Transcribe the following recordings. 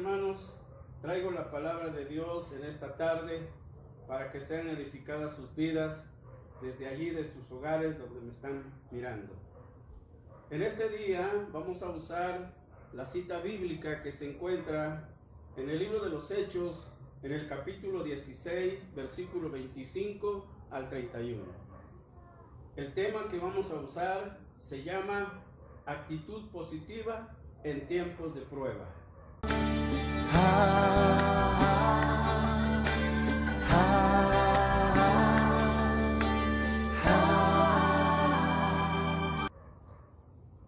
hermanos, traigo la palabra de Dios en esta tarde para que sean edificadas sus vidas desde allí, de sus hogares donde me están mirando. En este día vamos a usar la cita bíblica que se encuentra en el libro de los Hechos, en el capítulo 16, versículo 25 al 31. El tema que vamos a usar se llama actitud positiva en tiempos de prueba.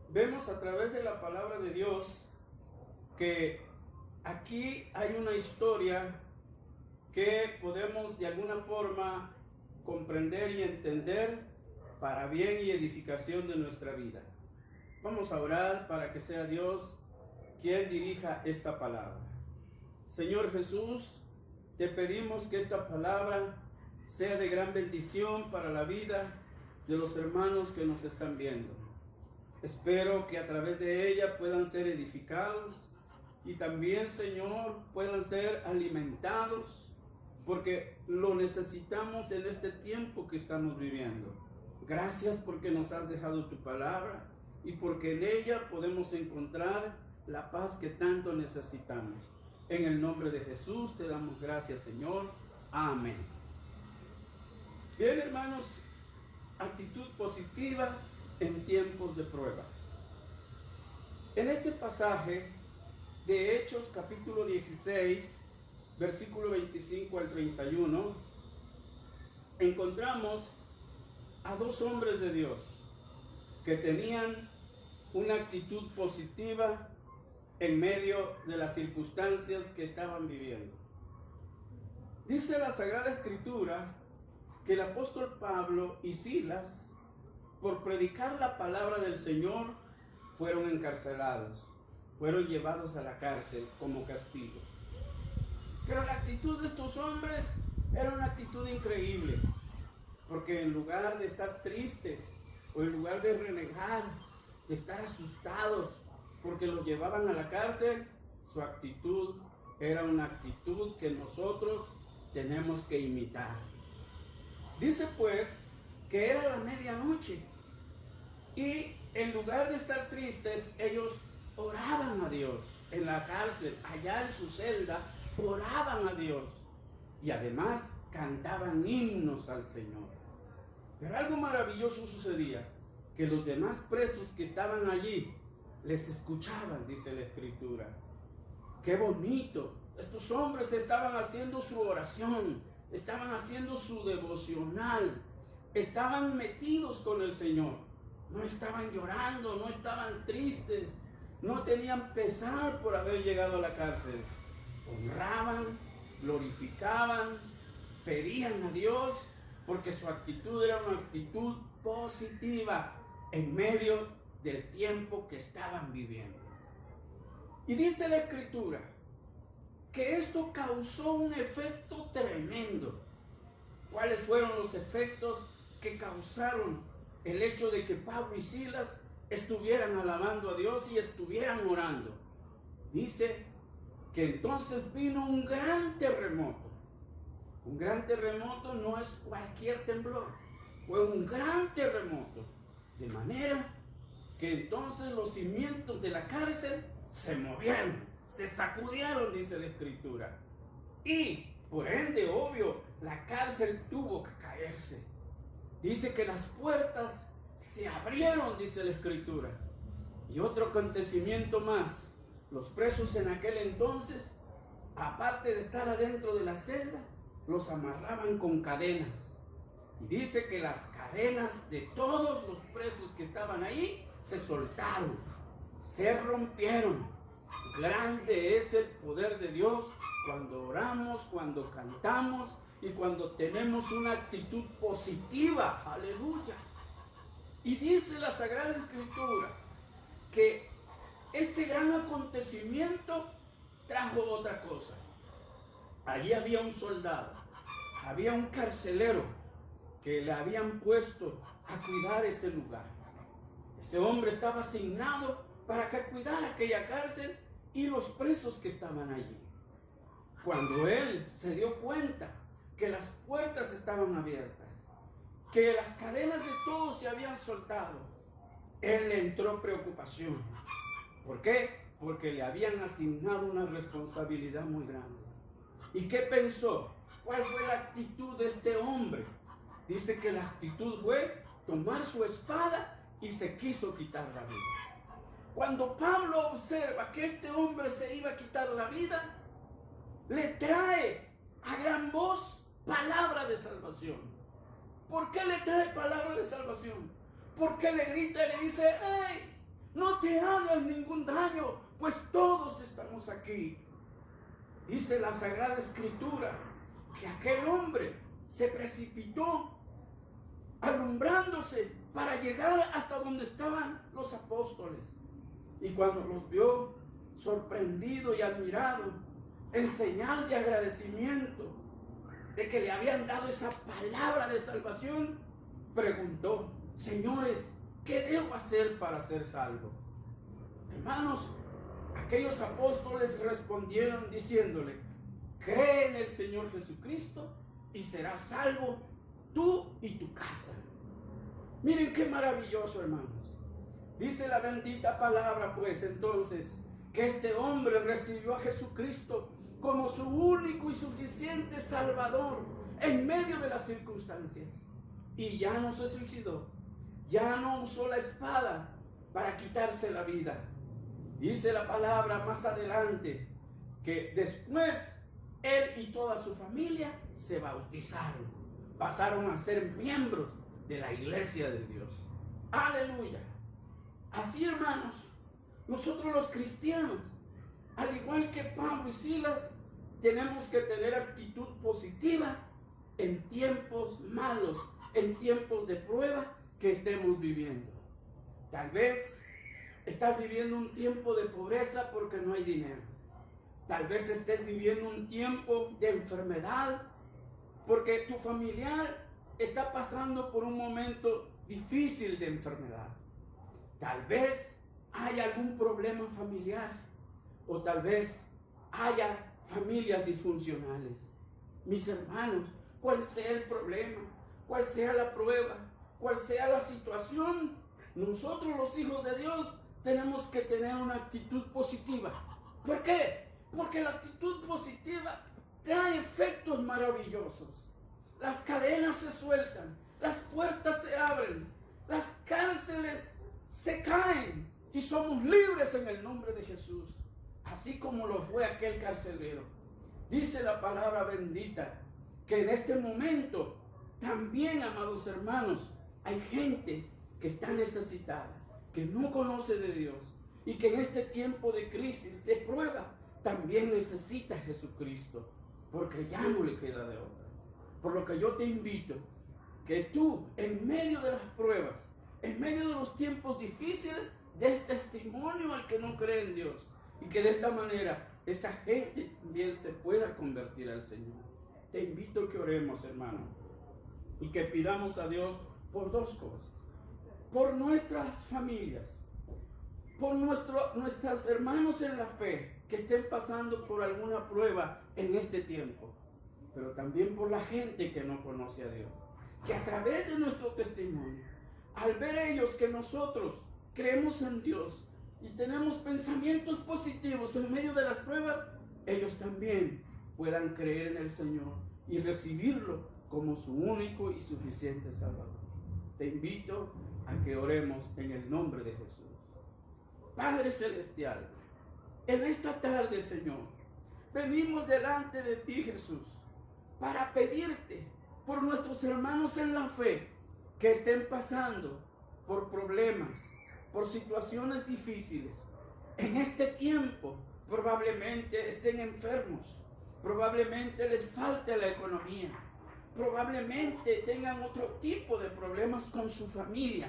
Vemos a través de la palabra de Dios que aquí hay una historia que podemos de alguna forma comprender y entender para bien y edificación de nuestra vida. Vamos a orar para que sea Dios quien dirija esta palabra. Señor Jesús, te pedimos que esta palabra sea de gran bendición para la vida de los hermanos que nos están viendo. Espero que a través de ella puedan ser edificados y también, Señor, puedan ser alimentados, porque lo necesitamos en este tiempo que estamos viviendo. Gracias porque nos has dejado tu palabra y porque en ella podemos encontrar la paz que tanto necesitamos. En el nombre de Jesús te damos gracias, Señor. Amén. Bien, hermanos, actitud positiva en tiempos de prueba. En este pasaje de Hechos capítulo 16, versículo 25 al 31, encontramos a dos hombres de Dios que tenían una actitud positiva en medio de las circunstancias que estaban viviendo. Dice la Sagrada Escritura que el apóstol Pablo y Silas, por predicar la palabra del Señor, fueron encarcelados, fueron llevados a la cárcel como castigo. Pero la actitud de estos hombres era una actitud increíble, porque en lugar de estar tristes o en lugar de renegar, de estar asustados porque los llevaban a la cárcel, su actitud era una actitud que nosotros tenemos que imitar. Dice pues que era la medianoche y en lugar de estar tristes, ellos oraban a Dios en la cárcel, allá en su celda, oraban a Dios y además cantaban himnos al Señor. Pero algo maravilloso sucedía, que los demás presos que estaban allí les escuchaban, dice la Escritura. ¡Qué bonito! Estos hombres estaban haciendo su oración, estaban haciendo su devocional, estaban metidos con el Señor. No estaban llorando, no estaban tristes, no tenían pesar por haber llegado a la cárcel. Honraban, glorificaban, pedían a Dios, porque su actitud era una actitud positiva en medio del tiempo que estaban viviendo. Y dice la Escritura que esto causó un efecto tremendo. ¿Cuáles fueron los efectos que causaron el hecho de que Pablo y Silas estuvieran alabando a Dios y estuvieran orando? Dice que entonces vino un gran terremoto. Un gran terremoto no es cualquier temblor, fue un gran terremoto, de manera que entonces los cimientos de la cárcel se movieron, se sacudieron, dice la Escritura, y por ende, obvio, la cárcel tuvo que caerse. Dice que las puertas se abrieron, dice la Escritura. Y otro acontecimiento más, los presos en aquel entonces, aparte de estar adentro de la celda, los amarraban con cadenas. Y dice que las cadenas de todos los presos que estaban ahí se soltaron, se rompieron. Grande es el poder de Dios cuando oramos, cuando cantamos y cuando tenemos una actitud positiva. Aleluya. Y dice la Sagrada Escritura que este gran acontecimiento trajo otra cosa. Allí había un soldado, había un carcelero que le habían puesto a cuidar ese lugar. Ese hombre estaba asignado para que cuidara aquella cárcel y los presos que estaban allí. Cuando él se dio cuenta que las puertas estaban abiertas, que las cadenas de todos se habían soltado, él le entró preocupación. ¿Por qué? Porque le habían asignado una responsabilidad muy grande. ¿Y qué pensó? ¿Cuál fue la actitud de este hombre? Dice que la actitud fue tomar su espada y se quiso quitar la vida. Cuando Pablo observa que este hombre se iba a quitar la vida, le trae a gran voz palabra de salvación. ¿Por qué le trae palabra de salvación? Porque le grita y le dice: ¡hey! No te hagas ningún daño, pues todos estamos aquí. Dice la Sagrada Escritura que aquel hombre se precipitó alumbrándose para llegar hasta donde estaban los apóstoles. Y cuando los vio, sorprendido y admirado, en señal de agradecimiento de que le habían dado esa palabra de salvación, preguntó: señores, ¿qué debo hacer para ser salvo? Hermanos, aquellos apóstoles respondieron diciéndole: cree en el Señor Jesucristo y serás salvo tú y tu casa. Miren qué maravilloso, hermanos. Dice la bendita palabra, pues, entonces, que este hombre recibió a Jesucristo como su único y suficiente Salvador en medio de las circunstancias. Y ya no se suicidó, ya no usó la espada para quitarse la vida. Dice la palabra más adelante que después él y toda su familia se bautizaron, pasaron a ser miembros de la iglesia de Dios. Aleluya. Así, hermanos, nosotros los cristianos, al igual que Pablo y Silas, tenemos que tener actitud positiva en tiempos malos, en tiempos de prueba que estemos viviendo. Tal vez estás viviendo un tiempo de pobreza porque no hay dinero. Tal vez estés viviendo un tiempo de enfermedad porque tu familiar está pasando por un momento difícil de enfermedad. Tal vez hay algún problema familiar o tal vez haya familias disfuncionales. Mis hermanos, cual sea el problema, cual sea la prueba, cual sea la situación, nosotros los hijos de Dios tenemos que tener una actitud positiva. ¿Por qué? Porque la actitud positiva trae efectos maravillosos. Las cadenas se sueltan, las puertas se abren, las cárceles se caen y somos libres en el nombre de Jesús, así como lo fue aquel carcelero. Dice la palabra bendita que en este momento también, amados hermanos, hay gente que está necesitada, que no conoce de Dios y que en este tiempo de crisis, de prueba, también necesita a Jesucristo, porque ya no le queda de otra. Por lo que yo te invito, que tú, en medio de las pruebas, en medio de los tiempos difíciles, des testimonio al que no cree en Dios, y que de esta manera esa gente también se pueda convertir al Señor. Te invito a que oremos, hermano, y que pidamos a Dios por dos cosas: por nuestras familias, por nuestros hermanos en la fe que estén pasando por alguna prueba en este tiempo, pero también por la gente que no conoce a Dios, que a través de nuestro testimonio, al ver ellos que nosotros creemos en Dios y tenemos pensamientos positivos en medio de las pruebas, ellos también puedan creer en el Señor y recibirlo como su único y suficiente Salvador. Te invito a que oremos en el nombre de Jesús. Padre Celestial, en esta tarde, Señor, venimos delante de ti, Jesús, para pedirte por nuestros hermanos en la fe que estén pasando por problemas, por situaciones difíciles. En este tiempo probablemente estén enfermos, probablemente les falte la economía, probablemente tengan otro tipo de problemas con su familia,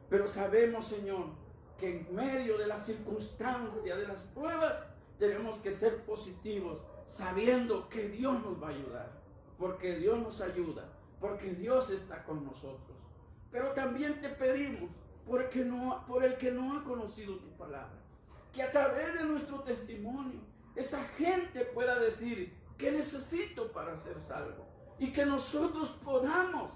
pero sabemos, Señor, que en medio de las circunstancias, de las pruebas, tenemos que ser positivos, sabiendo que Dios nos va a ayudar, porque Dios nos ayuda, porque Dios está con nosotros. Pero también te pedimos por el que no ha conocido tu palabra, que a través de nuestro testimonio esa gente pueda decir: ¿qué necesito para ser salvo? Y que nosotros podamos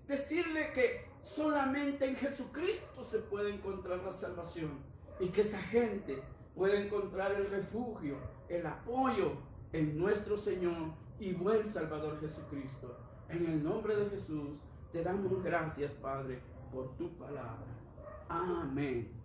decirle que solamente en Jesucristo se puede encontrar la salvación, y que esa gente pueda encontrar el refugio, el apoyo en nuestro Señor y buen Salvador Jesucristo. En el nombre de Jesús te damos gracias, Padre, por tu palabra. Amén.